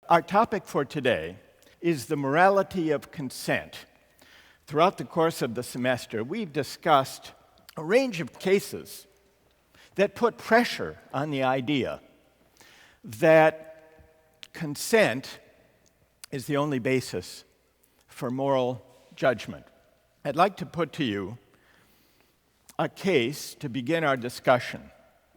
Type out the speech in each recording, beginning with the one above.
Our topic for today is the morality of consent. Throughout the course of the semester, we've discussed a range of cases that put pressure on the idea that consent is the only basis for moral judgment. I'd like to put to you a case to begin our discussion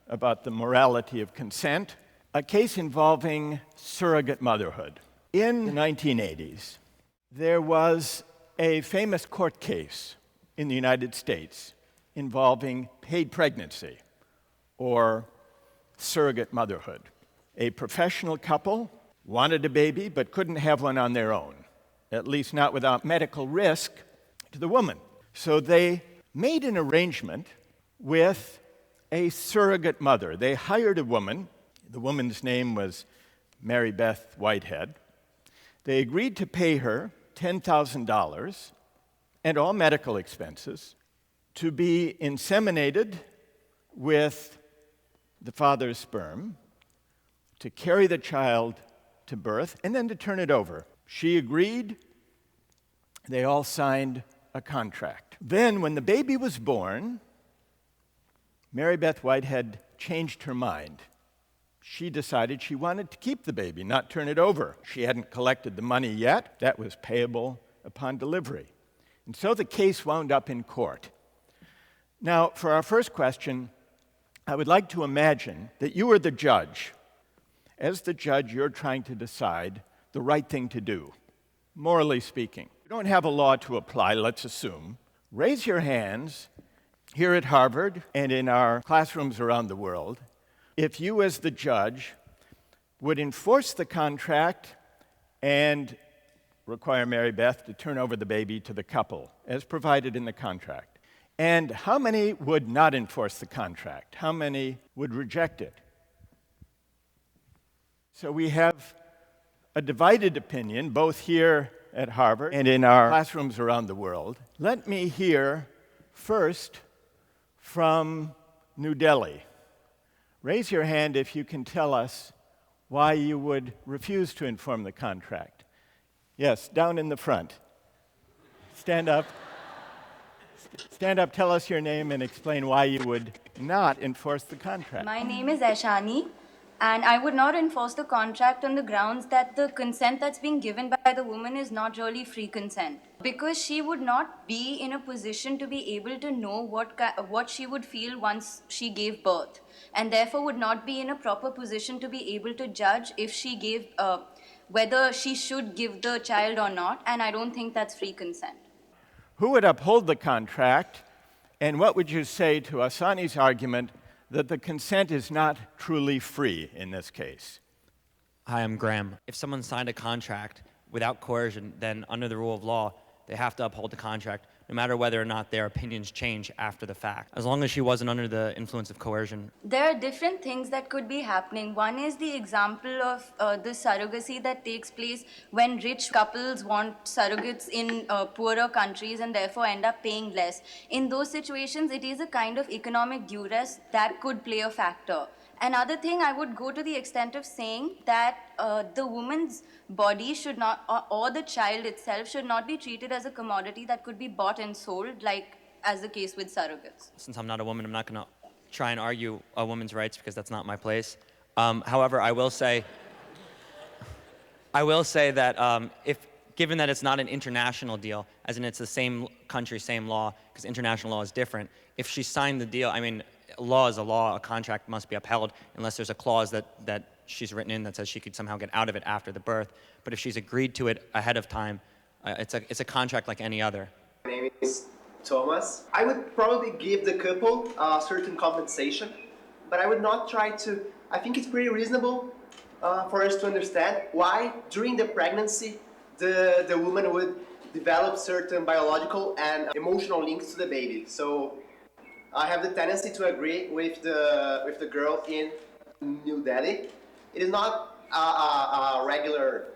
about the morality of consent, a case involving surrogate motherhood. In the 1980s, there was a famous court case in the United States involving paid pregnancy or surrogate motherhood. A professional couple wanted a baby but couldn't have one on their own, at least not without medical risk to the woman. So they made an arrangement with a surrogate mother. They hired a woman. The woman's name was Mary Beth Whitehead. They agreed to pay her $10,000 and all medical expenses to be inseminated with the father's sperm, to carry the child to birth, and then to turn it over. She agreed. They all signed a contract. Then, when the baby was born, Mary Beth Whitehead changed her mind. She decided she wanted to keep the baby, not turn it over. She hadn't collected the money yet. That was payable upon delivery. And so the case wound up in court. Now, for our first question, I would like to imagine that you are the judge. As the judge, you're trying to decide the right thing to do, morally speaking. You don't have a law to apply, let's assume. Raise your hands here at Harvard and in our classrooms around the world if you, as the judge, would enforce the contract and require Mary Beth to turn over the baby to the couple, as provided in the contract. And how many would not enforce the contract? How many would reject it? So we have a divided opinion, both here at Harvard and in our classrooms around the world. Let me hear first from New Delhi. Raise your hand if you can tell us why you would refuse to inform the contract. Yes, down in the front. Stand up. Stand up, tell us your name, and explain why you would not enforce the contract. My name is Aishani, and I would not enforce the contract on the grounds that the consent that's being given by the woman is not really free consent. Because she would not be in a position to be able to know what she would feel once she gave birth, and therefore would not be in a proper position to be able to judge if she gave, whether she should give the child or not, and I don't think that's free consent. Who would uphold the contract, and what would you say to Asani's argument that the consent is not truly free in this case? Hi, I'm Graham. If someone signed a contract without coercion, then under the rule of law, they have to uphold the contract, no matter whether or not their opinions change after the fact, as long as she wasn't under the influence of coercion. There are different things that could be happening. One is the example of the surrogacy that takes place when rich couples want surrogates in poorer countries and therefore end up paying less. In those situations, it is a kind of economic duress that could play a factor. Another thing, I would go to the extent of saying that the woman's body should not, or the child itself should not be treated as a commodity that could be bought and sold, like as the case with surrogates. Since I'm not a woman, I'm not going to try and argue a woman's rights because that's not my place. However, I will say that if given that it's not an international deal, as in it's the same country, same law, because international law is different, if she signed the deal, I mean, law is a law, a contract must be upheld unless there's a clause that she's written in that says she could somehow get out of it after the birth. But if she's agreed to it ahead of time, it's a contract like any other. My name is Thomas. I would probably give the couple a certain compensation, but I would not try to. I think it's pretty reasonable for us to understand why during the pregnancy the woman would develop certain biological and emotional links to the baby. So I have the tendency to agree with the girl in New Delhi. It is not a regular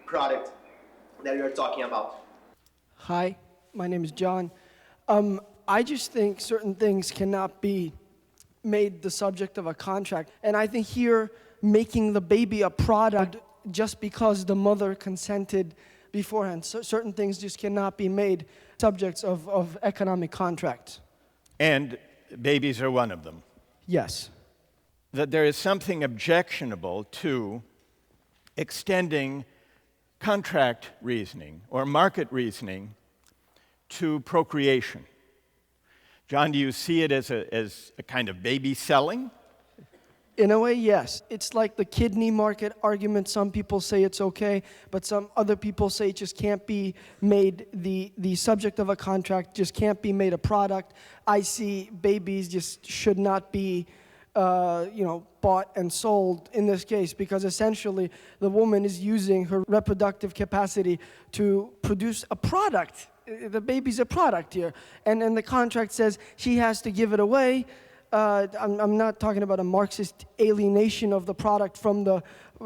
product that we are talking about. Hi, my name is John. I just think certain things cannot be made the subject of a contract. And I think here, making the baby a product just because the mother consented beforehand. So certain things just cannot be made subjects of economic contracts. And babies are one of them. Yes. That there is something objectionable to extending contract reasoning or market reasoning to procreation. John, do you see it as a kind of baby selling? In a way, yes. It's like the kidney market argument. Some people say it's okay, but some other people say it just can't be made the subject of a contract, just can't be made a product. I see babies just should not be bought and sold in this case, because essentially the woman is using her reproductive capacity to produce a product. The baby's a product here. And the contract says she has to give it away. I'm not talking about a Marxist alienation of the product from the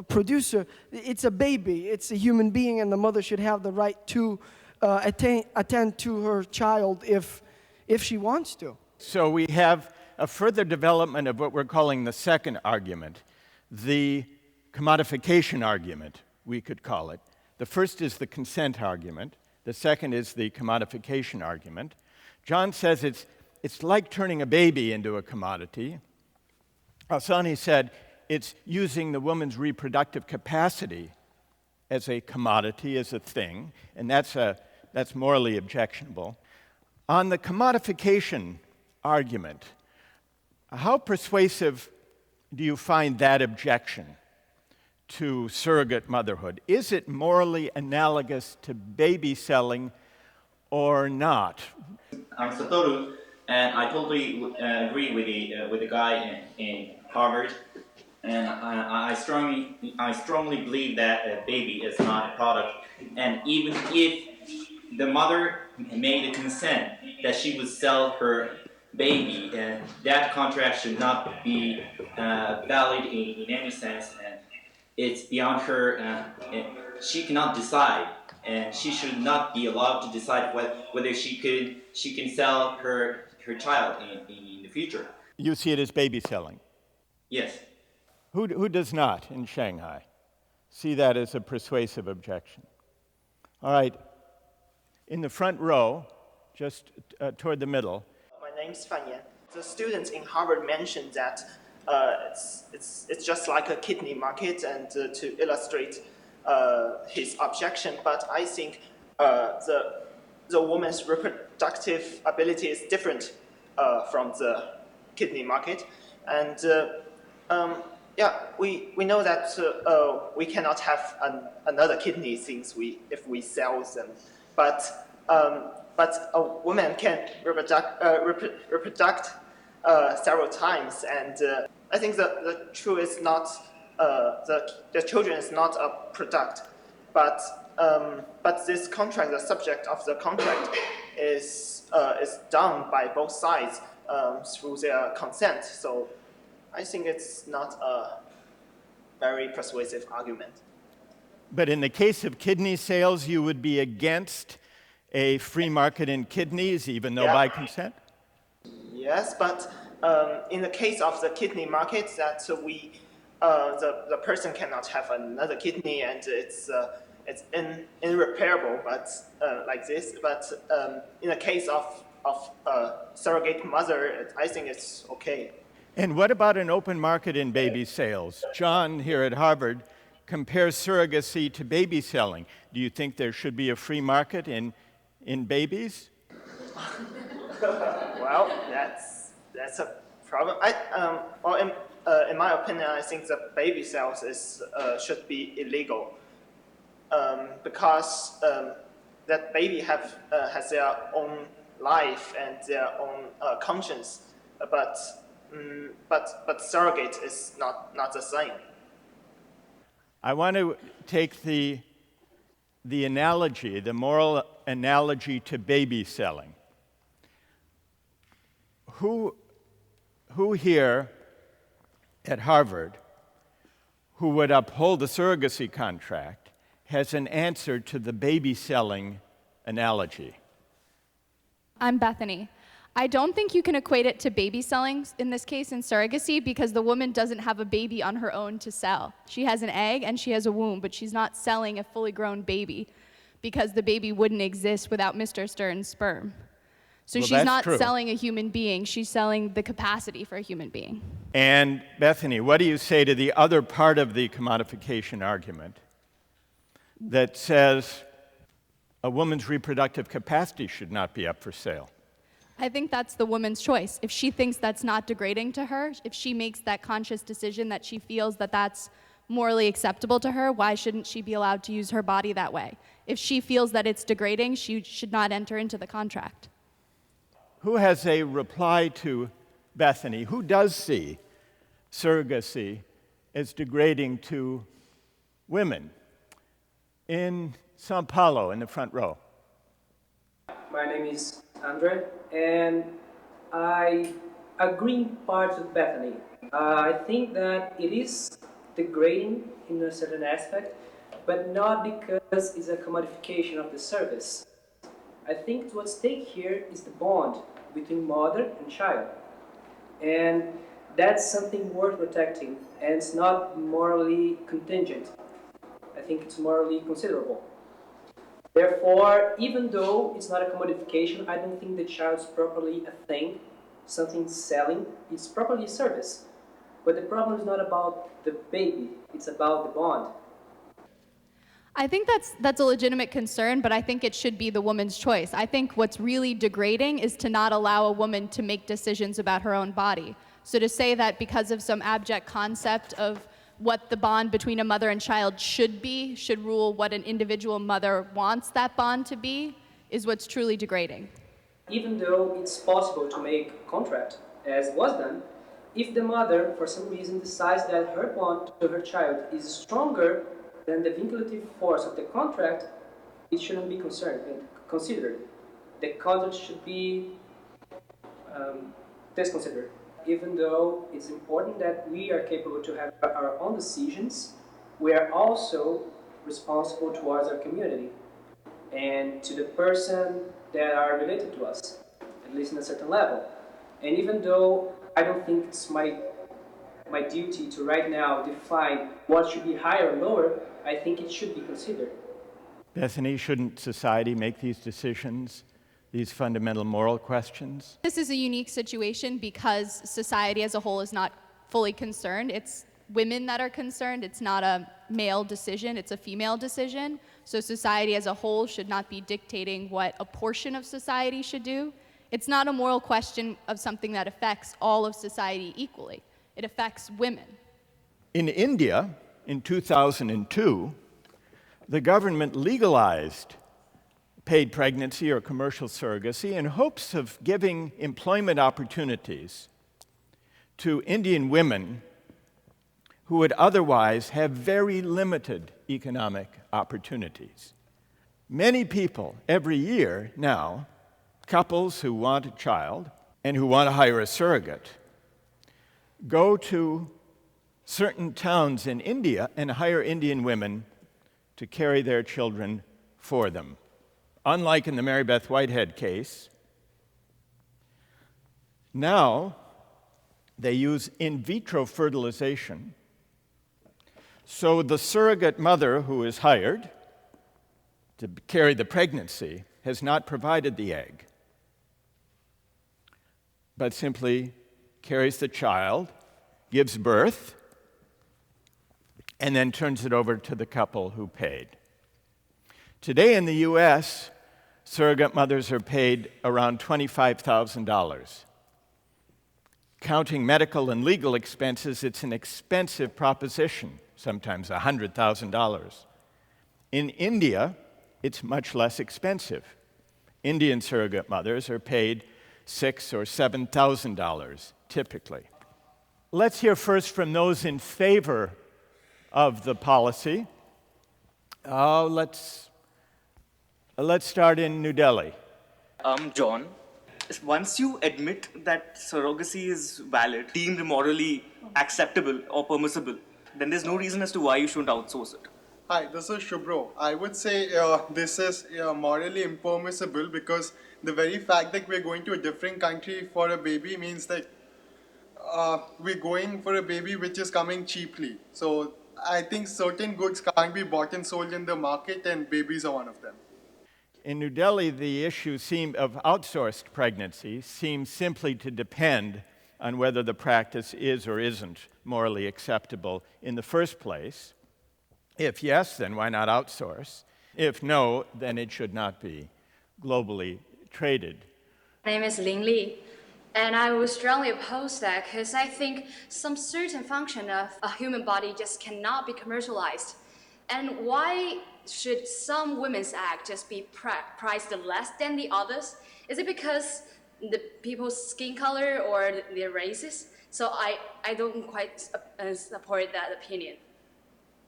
producer. It's a baby. It's a human being, and the mother should have the right to attend to her child if she wants to. So we have a further development of what we're calling the second argument, the commodification argument, we could call it. The first is the consent argument. The second is the commodification argument. John says it's like turning a baby into a commodity. Alsani said it's using the woman's reproductive capacity as a commodity, as a thing, and that's morally objectionable. On the commodification argument, how persuasive do you find that objection to surrogate motherhood? Is it morally analogous to baby selling or not? I'm Satoru, and I totally agree with the guy in Harvard, and I strongly believe that a baby is not a product, and even if the mother made a consent that she would sell her baby, and that contract should not be valid in any sense, and it's beyond her. She cannot decide, and she should not be allowed to decide whether she can sell her child in the future. You see it as baby selling? Yes. Who does not in Shanghai see that as a persuasive objection? All right, in the front row, just toward the middle. My name's Fan Yan. The students in Harvard mentioned that it's just like a kidney market, and to illustrate his objection. But I think the woman's reproductive ability is different from the kidney market, and we know that we cannot have another kidney if we sell them, but a woman can reproduce several times, and I think the truth is not the children is not a product, but this contract, the subject of the contract, is done by both sides through their consent. So I think it's not a very persuasive argument. But in the case of kidney sales, you would be against a free market in kidneys, even though by consent? Yes, but in the case of the kidney market, that the person cannot have another kidney, and it's irreparable, but like this. But in the case of surrogate mother, I think it's okay. And what about an open market in baby sales? John here at Harvard compares surrogacy to baby selling. Do you think there should be a free market in babies? Well, that's a problem. In my opinion, I think the baby sales should be illegal because that baby has their own life and their own conscience, but surrogate is not the same. I want to take the analogy, the moral analogy to baby selling. Who here at Harvard who would uphold the surrogacy contract has an answer to the baby selling analogy? I'm Bethany. I don't think you can equate it to baby selling in this case in surrogacy because the woman doesn't have a baby on her own to sell. She has an egg and she has a womb, but she's not selling a fully grown baby because the baby wouldn't exist without Mr. Stern's sperm. So Well, she's not true. selling a human being, she's selling the capacity for a human being. And Bethany, what do you say to the other part of the commodification argument that says a woman's reproductive capacity should not be up for sale? I think that's the woman's choice. If she thinks that's not degrading to her, if she makes that conscious decision that she feels that that's morally acceptable to her, why shouldn't she be allowed to use her body that way? If she feels that it's degrading, she should not enter into the contract. Who has a reply to Bethany? Who does see surrogacy as degrading to women? In Sao Paulo, in the front row. My name is Andre, and I agree in part with Bethany. I think that it is degrading in a certain aspect, but not because it's a commodification of the service. I think what's at stake here is the bond between mother and child. And that's something worth protecting, and it's not morally contingent. I think it's morally considerable. Therefore, even though it's not a commodification, I don't think the child's properly a thing, something selling. It's properly a service. But the problem is not about the baby, it's about the bond. I think that's a legitimate concern, but I think it should be the woman's choice. I think what's really degrading is to not allow a woman to make decisions about her own body. So to say that because of some abject concept of what the bond between a mother and child should be, should rule what an individual mother wants that bond to be, is what's truly degrading. Even though it's possible to make a contract, as was done, if the mother, for some reason, decides that her bond to her child is stronger than the vinculative force of the contract, it shouldn't be considered. The contract should be disconsidered. Even though it's important that we are capable to have our own decisions, we are also responsible towards our community and to the person that are related to us, at least in a certain level. And even though I don't think it's my duty to right now define what should be higher or lower, I think it should be considered. Bethany, shouldn't society make these decisions, these fundamental moral questions? This is a unique situation because society as a whole is not fully concerned. It's women that are concerned. It's not a male decision, it's a female decision. So society as a whole should not be dictating what a portion of society should do. It's not a moral question of something that affects all of society equally. It affects women. In India, in 2002, the government legalized paid pregnancy or commercial surrogacy in hopes of giving employment opportunities to Indian women who would otherwise have very limited economic opportunities. Many people every year now, couples who want a child and who want to hire a surrogate, go to certain towns in India and hire Indian women to carry their children for them. Unlike in the Mary Beth Whitehead case, now they use in vitro fertilization. So the surrogate mother who is hired to carry the pregnancy has not provided the egg, but simply carries the child, gives birth, and then turns it over to the couple who paid. Today in the U.S., surrogate mothers are paid around $25,000. Counting medical and legal expenses, it's an expensive proposition, sometimes $100,000. In India, it's much less expensive. Indian surrogate mothers are paid $6,000 or $7,000 typically. Let's hear first from those in favor of the policy. Let's start in New Delhi. John, once you admit that surrogacy is valid, deemed morally acceptable or permissible, then there's no reason as to why you shouldn't outsource it. Hi, this is Shubro. I would say this is morally impermissible because the very fact that we're going to a different country for a baby means that we're going for a baby which is coming cheaply. So I think certain goods can't be bought and sold in the market, and babies are one of them. In New Delhi, the issue of outsourced pregnancy seems simply to depend on whether the practice is or isn't morally acceptable in the first place. If yes, then why not outsource? If no, then it should not be globally traded. My name is Ling Li, and I would strongly oppose that because I think some certain function of a human body just cannot be commercialized. And why should some women's act just be priced less than the others? Is it because the people's skin color or their races? So I don't quite support that opinion.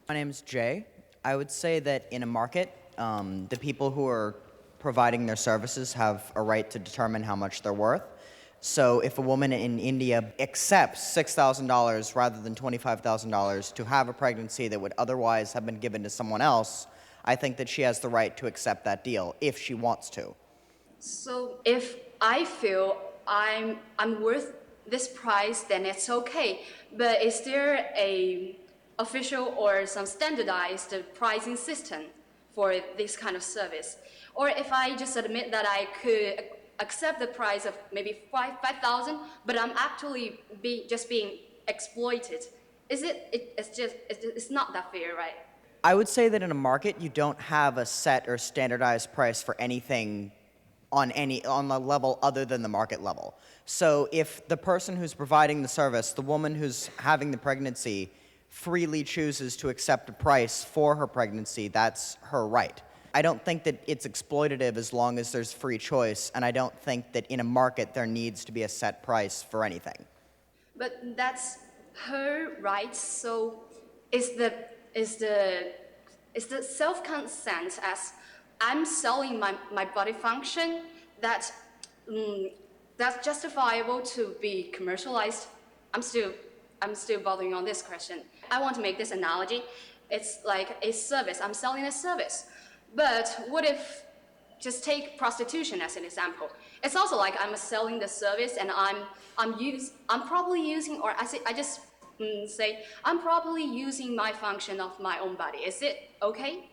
My name's Jay. I would say that in a market, the people who are providing their services have a right to determine how much they're worth. So if a woman in India accepts $6,000 rather than $25,000 to have a pregnancy that would otherwise have been given to someone else, I think that she has the right to accept that deal if she wants to. So if I feel I'm worth this price, then it's okay. But is there a official or some standardized pricing system for this kind of service? Or if I just admit that I could accept the price of maybe 5,000, but I'm actually just being exploited, it's not that fair, right? I would say that in a market, you don't have a set or standardized price for anything on a level other than the market level. So if the person who's providing the service, the woman who's having the pregnancy, freely chooses to accept a price for her pregnancy, that's her right. I don't think that it's exploitative as long as there's free choice, and I don't think that in a market there needs to be a set price for anything. But that's her right, so is the self-consent as I'm selling my body function that's justifiable to be commercialized? I'm still bothering on this question. I want to make this analogy. It's like a service. I'm selling a service. But what if, just take prostitution as an example. It's also like I'm selling the service and I'm probably using, or I'm probably using my function of my own body. Is it okay?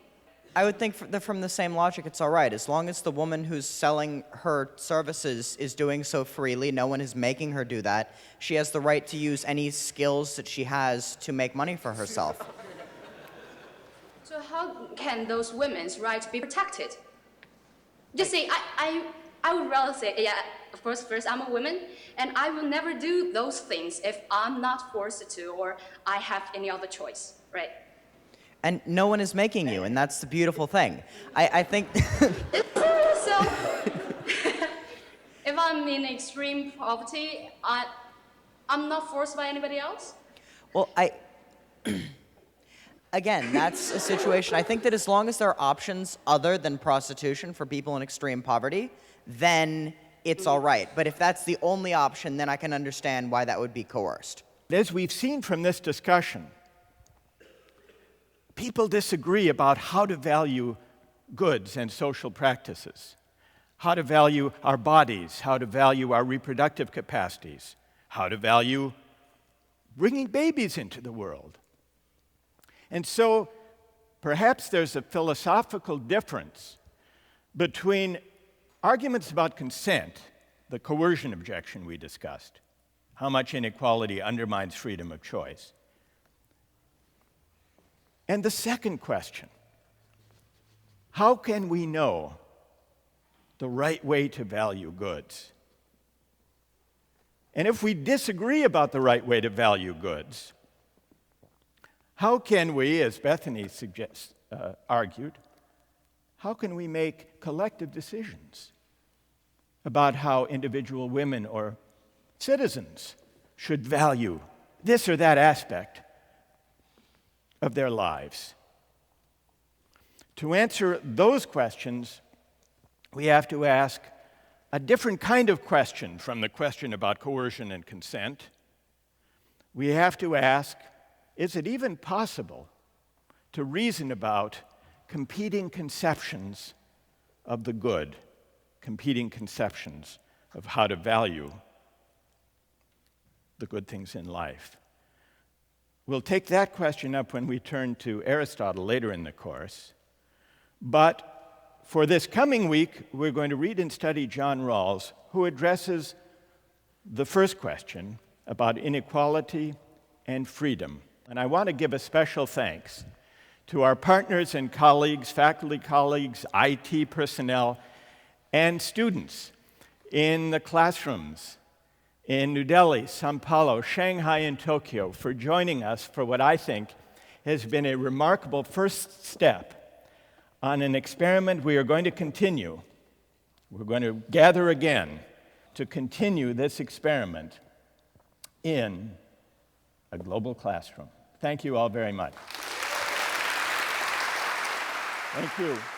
I would think from the same logic, it's all right. As long as the woman who's selling her services is doing so freely, no one is making her do that, she has the right to use any skills that she has to make money for herself. So how can those women's rights be protected? Just say, I would rather say, yeah, of course, first I'm a woman, and I will never do those things if I'm not forced to or I have any other choice, right? And no one is making you, and that's the beautiful thing. I think... So, if I'm in extreme poverty, I'm not forced by anybody else? Well, again, that's a situation. I think that as long as there are options other than prostitution for people in extreme poverty, then it's all right. But if that's the only option, then I can understand why that would be coerced. As we've seen from this discussion, people disagree about how to value goods and social practices, how to value our bodies, how to value our reproductive capacities, how to value bringing babies into the world. And so perhaps there's a philosophical difference between arguments about consent, the coercion objection we discussed, how much inequality undermines freedom of choice, and the second question, how can we know the right way to value goods? And if we disagree about the right way to value goods, how can we, as Bethany argued, how can we make collective decisions about how individual women or citizens should value this or that aspect of their lives? To answer those questions, we have to ask a different kind of question from the question about coercion and consent. We have to ask, is it even possible to reason about competing conceptions of the good, competing conceptions of how to value the good things in life. We'll take that question up when we turn to Aristotle later in the course. But for this coming week, we're going to read and study John Rawls, who addresses the first question about inequality and freedom. And I want to give a special thanks to our partners and colleagues, faculty colleagues, IT personnel, and students in the classrooms in New Delhi, Sao Paulo, Shanghai, and Tokyo for joining us for what I think has been a remarkable first step on an experiment we are going to continue. We're going to gather again to continue this experiment in a global classroom. Thank you all very much. Thank you.